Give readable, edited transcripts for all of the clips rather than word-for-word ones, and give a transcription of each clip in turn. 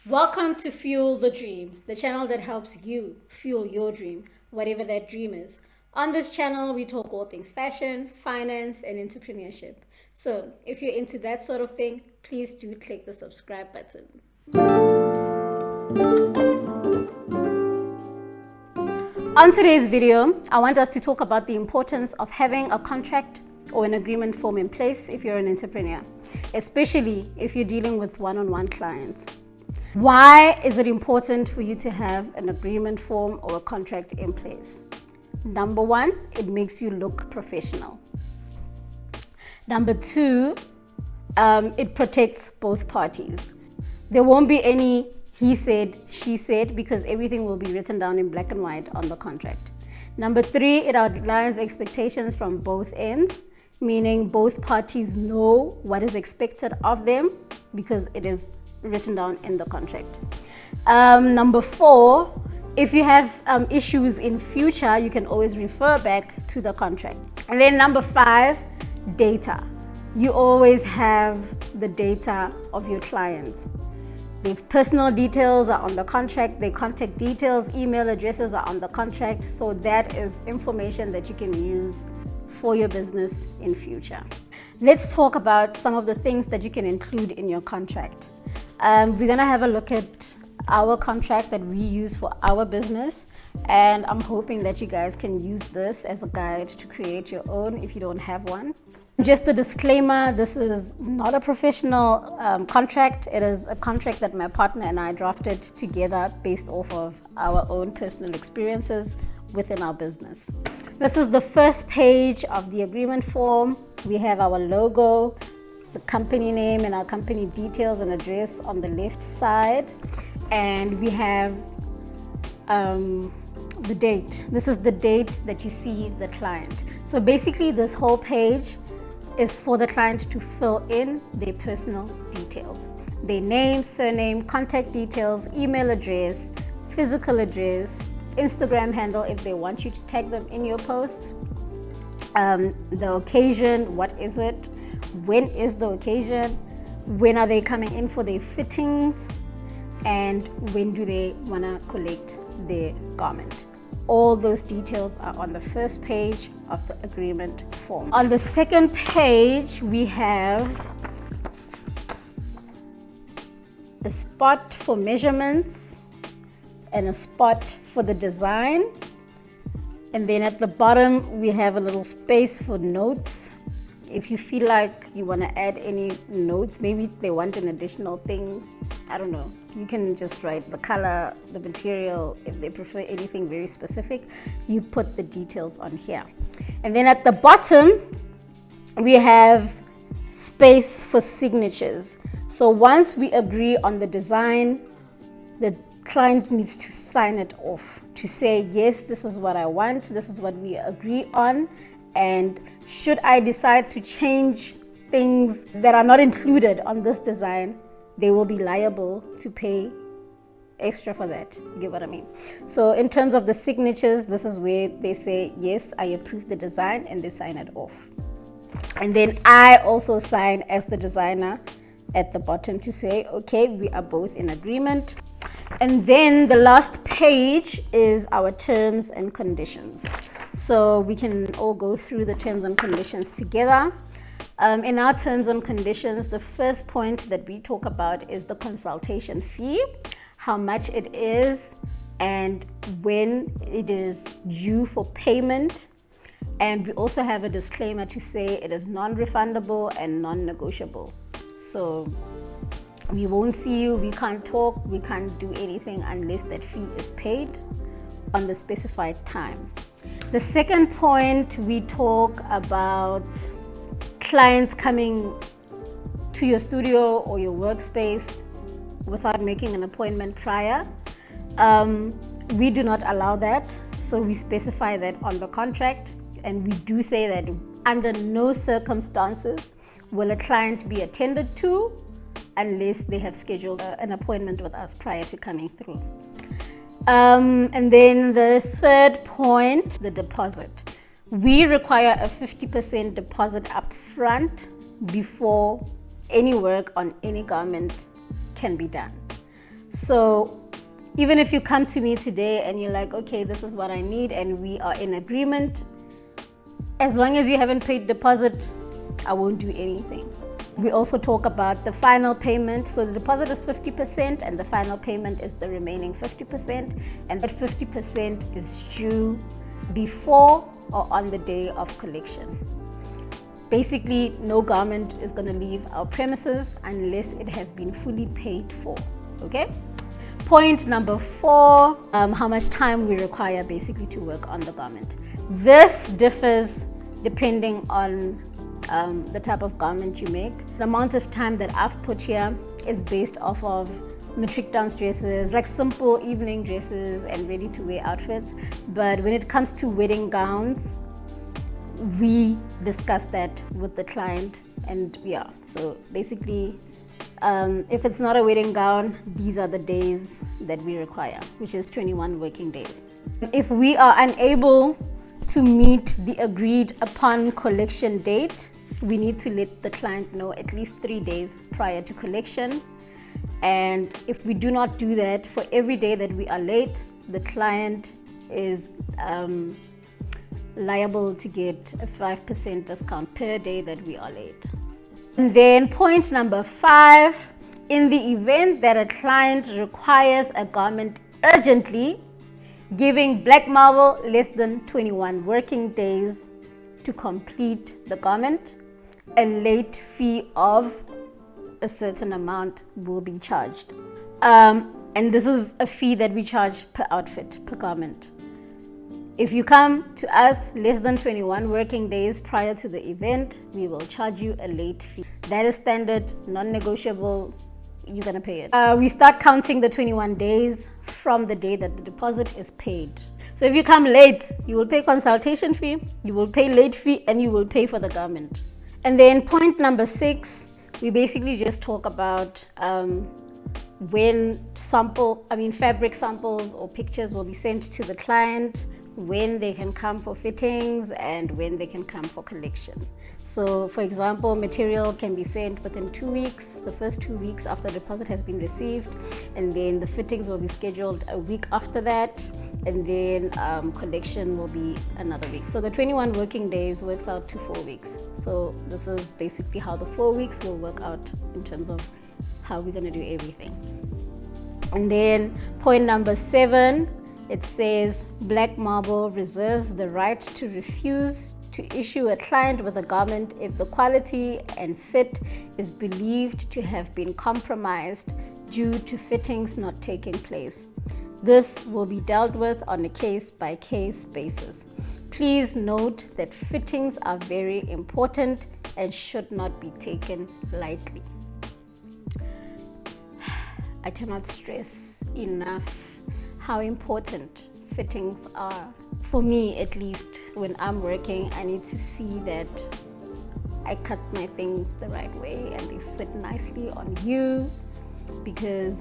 Welcome to Fuel the Dream, the channel that helps you fuel your dream, whatever that dream is. On this channel, we talk all things fashion, finance, and entrepreneurship. So if you're into that sort of thing, please do click the subscribe button. On today's video, I want us to talk about the importance of having a contract or an agreement form in place if you're an entrepreneur, especially if you're dealing with one-on-one clients. Why is it important for you to have an agreement form or a contract in place? Number one, it makes you look professional. Number two, it protects both parties. There won't be any he said, she said, because everything will be written down in black and white on the contract. Number three, it outlines expectations from both ends, meaning both parties know what is expected of them because it is written down in the contract. Number four, if you have issues in future, you can always refer back to the contract. And then number five, data. You always have the data of your clients. Their personal details are on the contract, their contact details, email addresses are on the contract. So that is information that you can use for your business in future. Let's talk about some of the things that you can include in your contract. We're gonna have a look at our contract that we use for our business, and I'm hoping that you guys can use this as a guide to create your own if you don't have one. Just a disclaimer, this is not a professional contract. It is a contract that my partner and I drafted together based off of our own personal experiences within our business. This is the first page of the agreement form. We have our logo, the company name and our company details and address on the left side, and we have the date. This is the date that you see the client. So basically this whole page is for the client to fill in their personal details, their name, surname, contact details, email address, physical address, Instagram handle if they want you to tag them in your posts, the occasion, what is it, when is the occasion, when are they coming in for their fittings, and when do they want to collect their garment. All those details are on the first page of the agreement form. On the second page, we have a spot for measurements and a spot for the design. And then at the bottom, we have a little space for notes. If you feel like you want to add any notes, maybe they want an additional thing, I don't know, you can just write the color, the material. If they prefer anything very specific, you put the details on here. And then at the bottom, we have space for signatures. So once we agree on the design, the client needs to sign it off to say, yes, this is what I want, this is what we agree on, and should I decide to change things that are not included on this design, they will be liable to pay extra for that. You get what I mean? So in terms of the signatures, this is where they say, yes, I approve the design, and they sign it off. And then I also sign as the designer at the bottom to say, okay, we are both in agreement. And then the last page is our terms and conditions. So we can all go through the terms and conditions together. In our terms and conditions, the first point that we talk about is the consultation fee, how much it is, and when it is due for payment. And we also have a disclaimer to say it is non-refundable and non-negotiable. So we won't see you, we can't talk, we can't do anything unless that fee is paid on the specified time. The second point, we talk about clients coming to your studio or your workspace without making an appointment prior. We do not allow that, so we specify that on the contract, and we do say that under no circumstances will a client be attended to unless they have scheduled an appointment with us prior to coming through. And then the third point, the deposit. We require a 50% deposit up front before any work on any garment can be done. So even if you come to me today and you're like, okay, this is what I need, and we are in agreement, as long as you haven't paid deposit, I won't do anything. We also talk about the final payment. So the deposit is 50% and the final payment is the remaining 50%. And that 50% is due before or on the day of collection. Basically, no garment is going to leave our premises unless it has been fully paid for. Okay? Point number 4, how much time we require basically to work on the garment. This differs depending on the type of garment you make. The amount of time that I've put here is based off of matric dance dresses, like simple evening dresses and ready to wear outfits. But when it comes to wedding gowns, we discuss that with the client, and yeah, so basically if it's not a wedding gown, these are the days that we require, which is 21 working days. If we are unable to meet the agreed upon collection date, we need to let the client know at least 3 days prior to collection. And if we do not do that, for every day that we are late, the client is liable to get a 5% discount per day that we are late. And then point number 5, in the event that a client requires a garment urgently, giving Black Marble less than 21 working days to complete the garment, a late fee of a certain amount will be charged. And this is a fee that we charge per outfit, per garment. If you come to us less than 21 working days prior to the event, we will charge you a late fee. That is standard, non-negotiable. You're gonna pay it. We start counting the 21 days from the day that the deposit is paid. So if you come late, you will pay consultation fee, you will pay late fee, and you will pay for the garment. And then point number 6, we basically just talk about when fabric samples or pictures will be sent to the client, when they can come for fittings, and when they can come for collection. So for example, material can be sent within 2 weeks, the first 2 weeks after the deposit has been received, and then the fittings will be scheduled a week after that, and then collection will be another week. So the 21 working days works out to 4 weeks. So this is basically how the 4 weeks will work out in terms of how we're going to do everything. And then point number 7, it says Black Marble reserves the right to refuse to issue a client with a garment if the quality and fit is believed to have been compromised due to fittings not taking place. This will be dealt with on a case-by-case basis. Please note that fittings are very important and should not be taken lightly. I cannot stress enough how important fittings are. For me, at least, when I'm working, I need to see that I cut my things the right way and they sit nicely on you, because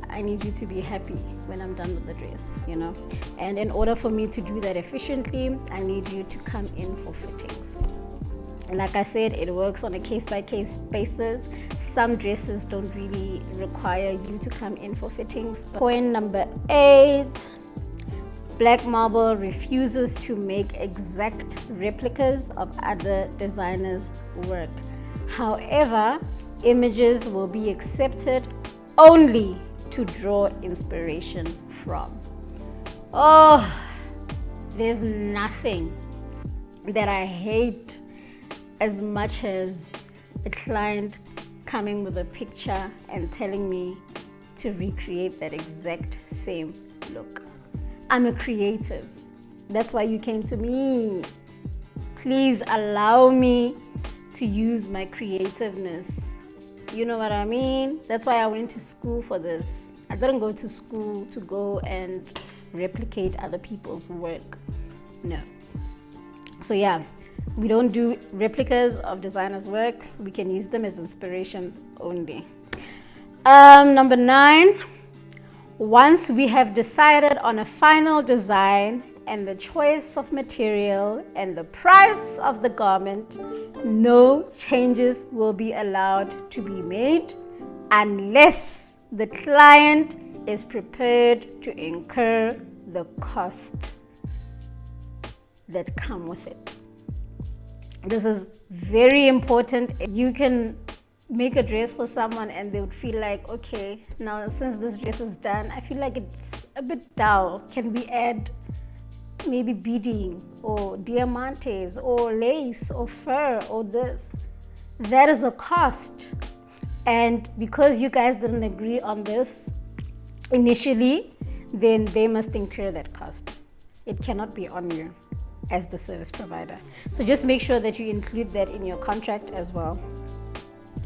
I need you to be happy when I'm done with the dress, you know. And in order for me to do that efficiently, I need you to come in for fittings. And like I said, it works on a case-by-case basis. Some dresses don't really require you to come in for fittings. Point number 8, Black Marble refuses to make exact replicas of other designers' work. However, images will be accepted only to draw inspiration from. Oh, there's nothing that I hate as much as a client coming with a picture and telling me to recreate that exact same look. I'm a creative. That's why you came to me. Please allow me to use my creativeness. You know what I mean? That's why I went to school for this. I didn't go to school to go and replicate other people's work. No. So yeah, we don't do replicas of designers' work. We can use them as inspiration only. Number 9, once we have decided on a final design and the choice of material and the price of the garment, no changes will be allowed to be made unless the client is prepared to incur the costs that come with it. This is very important. You can make a dress for someone and they would feel like, okay, now since this dress is done, I feel like it's a bit dull. Can we add maybe beading or diamantes or lace or fur or this? That is a cost. And because you guys didn't agree on this initially, then they must incur that cost. It cannot be on you as the service provider. So just make sure that you include that in your contract as well.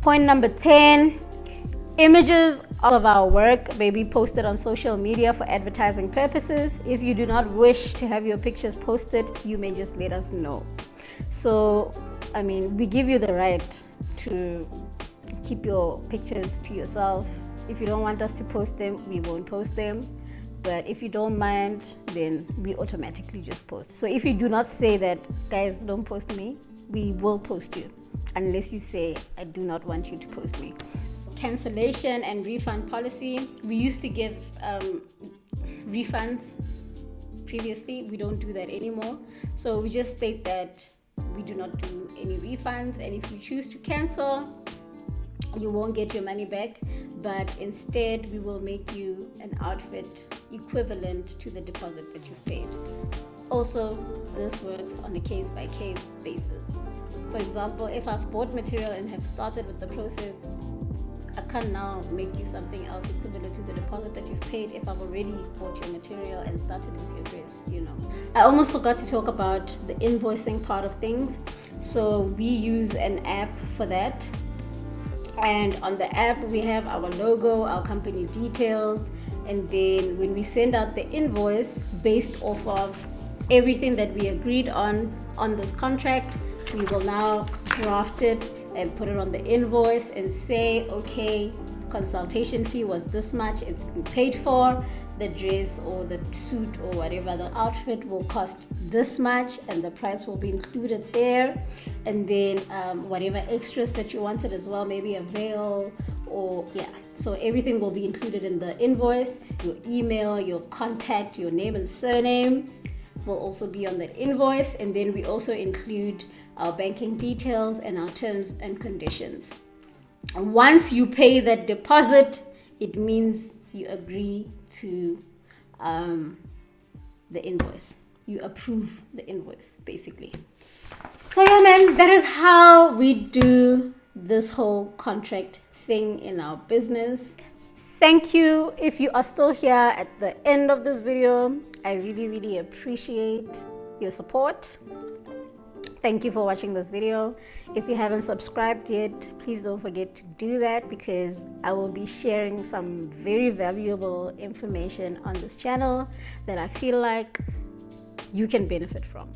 Point number 10, images of our work may be posted on social media for advertising purposes. If you do not wish to have your pictures posted, you may just let us know. So, I mean, we give you the right to keep your pictures to yourself. If you don't want us to post them, we won't post them. But if you don't mind, then we automatically just post. So if you do not say that, guys, don't post me, we will post you. Unless you say, I do not want you to post me. Cancellation and refund policy. We used to give refunds previously. We don't do that anymore. So we just state that we do not do any refunds. And if you choose to cancel, you won't get your money back, but instead we will make you an outfit equivalent to the deposit that you've paid. Also, this works on a case-by-case basis. For example, if I've bought material and have started with the process, I can't now make you something else equivalent to the deposit that you've paid if I've already bought your material and started with your dress, you know. I almost forgot to talk about the invoicing part of things. So we use an app for that. And on the app, we have our logo, our company details, and then when we send out the invoice based off of everything that we agreed on this contract, we will now draft it and put it on the invoice and say, okay, consultation fee was this much, it's been paid for, the dress or the suit or whatever, the outfit will cost this much and the price will be included there. And then whatever extras that you wanted as well, maybe a veil or yeah. So everything will be included in the invoice. Your email, your contact, your name and surname will also be on the invoice. And then we also include our banking details and our terms and conditions. And once you pay that deposit, it means you agree to the invoice. You approve the invoice, basically. So yeah, man, that is how we do this whole contract thing in our business. Thank you. If you are still here at the end of this video, I really appreciate your support. Thank you for watching this video. If you haven't subscribed yet, please don't forget to do that, because I will be sharing some very valuable information on this channel that I feel like you can benefit from.